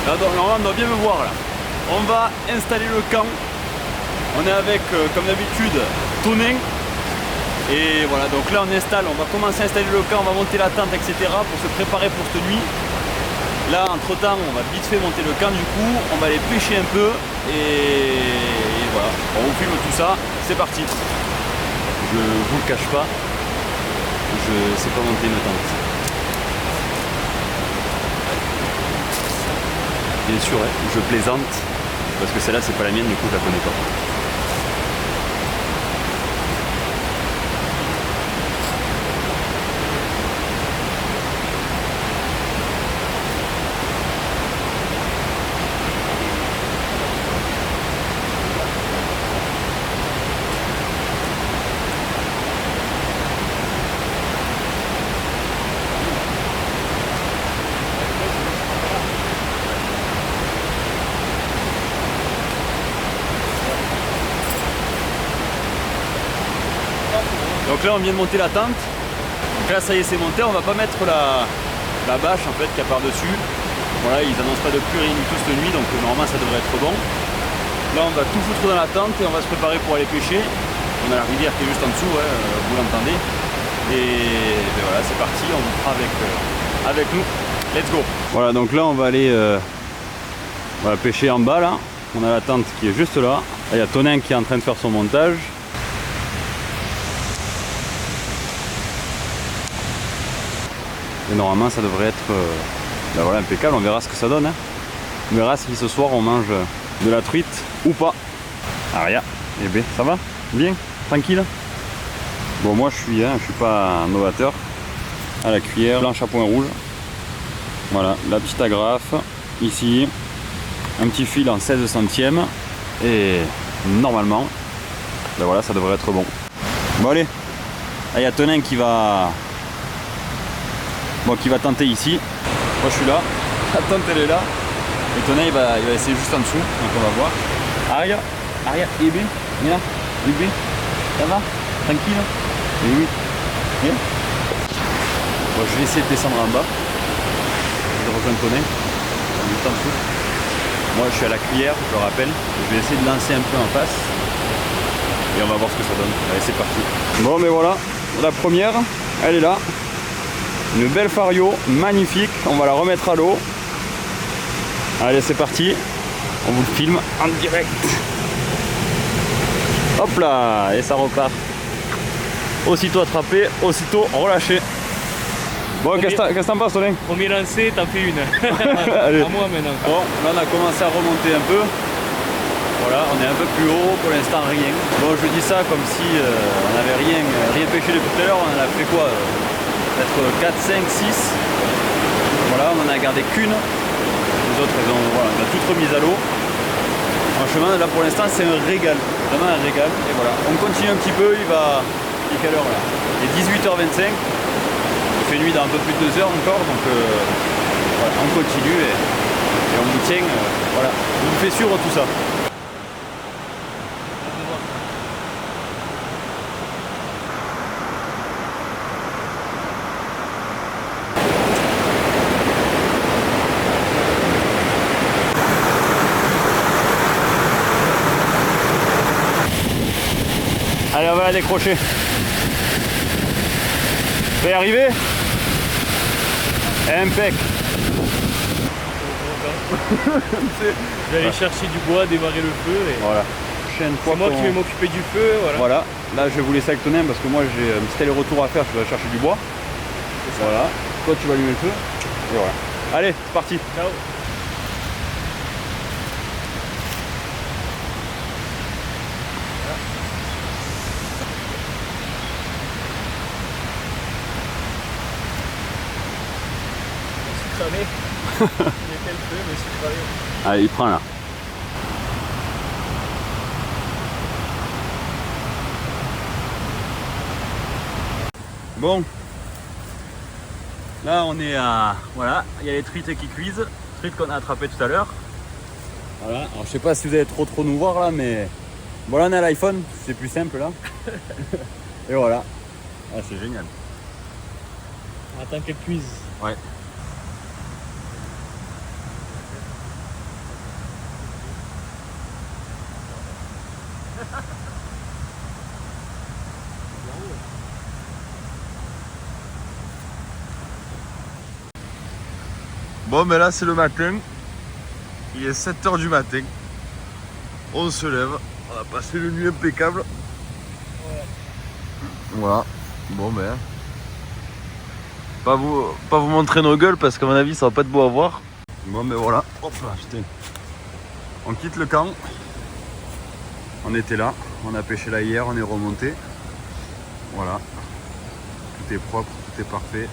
Là, normalement, on doit bien me voir là. On va installer le camp. On est avec, comme d'habitude, Tonin. Et voilà, donc là on installe, on va commencer à installer le camp, on va monter la tente, etc. pour se préparer pour cette nuit. Là, entre temps, on va vite fait monter le camp du coup, on va aller pêcher un peu et voilà, on vous filme tout ça, c'est parti. Je vous le cache pas, je sais pas monter une tente. Bien sûr, hein, je plaisante, parce que celle-là c'est pas la mienne, du coup je la connais pas. Donc là on vient de monter la tente, donc là ça y est c'est monté, on va pas mettre la bâche en fait qu'il y a par dessus. Voilà, ils annoncent pas de pluie rien du tout cette nuit, donc normalement ça devrait être bon. Là on va tout foutre dans la tente et on va se préparer pour aller pêcher. On a la rivière qui est juste en dessous, ouais, vous l'entendez. Et ben voilà, c'est parti, on vous fera avec nous. Let's go. Voilà, donc là on va aller on va pêcher en bas là. On a la tente qui est juste là. Là il y a Tonin qui est en train de faire son montage. Et normalement ça devrait être ben voilà, impeccable, on verra ce que ça donne. Hein. On verra si ce soir on mange de la truite ou pas. Aria, eh ben ça va? Bien? Tranquille? Bon moi je suis pas un novateur. À la cuillère, blanche à point rouge. Voilà, la petite agrafe, ici, un petit fil en 16 centièmes. Et normalement, ben voilà, ça devrait être bon. Bon allez, il y a Tonin qui va tenter ici. Moi je suis là, la tente elle est là. Et Tonin il va essayer juste en dessous, donc on va voir. Aria, Ibi, viens là, Ibi, ça va? Tranquille? Oui. Viens. Bon, je vais essayer de descendre en bas. Je rejoins Tonin, juste en dessous. Moi je suis à la cuillère, je le rappelle. Je vais essayer de lancer un peu en face. Et on va voir ce que ça donne. Allez c'est parti. Bon mais voilà, la première, elle est là. Une belle fario, magnifique, on va la remettre à l'eau. Allez c'est parti, on vous le filme en direct. Hop là, et ça repart. Aussitôt attrapé, aussitôt relâché. Bon, qu'est-ce que t'en penses Tonin? Premier lancé, t'en fais une. Allez. À moi maintenant. Bon, là on a commencé à remonter un peu. Voilà, on est un peu plus haut, pour l'instant rien. Bon je dis ça comme si on n'avait rien pêché depuis tout à l'heure, on en a fait quoi peut-être 4, 5, 6. Voilà, on en a gardé qu'une. Les autres, voilà, on a toutes remises à l'eau. Franchement, là pour l'instant, c'est un régal. Vraiment un régal. Et voilà, on continue un petit peu. Il est quelle heure là? Il est 18h25. Il fait nuit dans un peu plus de 2 heures encore. Donc voilà, on continue et on vous tient. Voilà, on vous fait suivre tout ça. Allez, on va la décrocher. Ça va y arriver? Impec. Je vais aller chercher du bois, démarrer le feu. Et... Voilà. C'est moi qui vais m'occuper du feu. Voilà. Là, je vais vous laisser avec Tonin parce que moi j'ai un petit aller-retour à faire. Je vais chercher du bois. Voilà. Toi, tu vas allumer le feu. Et voilà. Allez, c'est parti. Ciao. Cramé. Il était le feu, mais je suis cramé. Allez, il prend là. Bon. Là, on est à... Voilà, il y a les truites qui cuisent. Truites qu'on a attrapées tout à l'heure. Voilà, alors je sais pas si vous allez trop nous voir là, mais... Bon là, on est à l'iPhone, c'est plus simple là. Et voilà. Ah, c'est génial. On attend qu'elle cuise. Ouais. Bon, mais là, c'est le matin. Il est 7h du matin. On se lève. On a passé une nuit impeccable. Ouais. Voilà. Bon, ben. Pas vous montrer nos gueules parce qu'à mon avis, ça va pas être beau à voir. Bon, mais voilà. Hop là, putain. On quitte le camp. On était là. On a pêché là hier. On est remonté. Voilà. Tout est propre. Tout est parfait.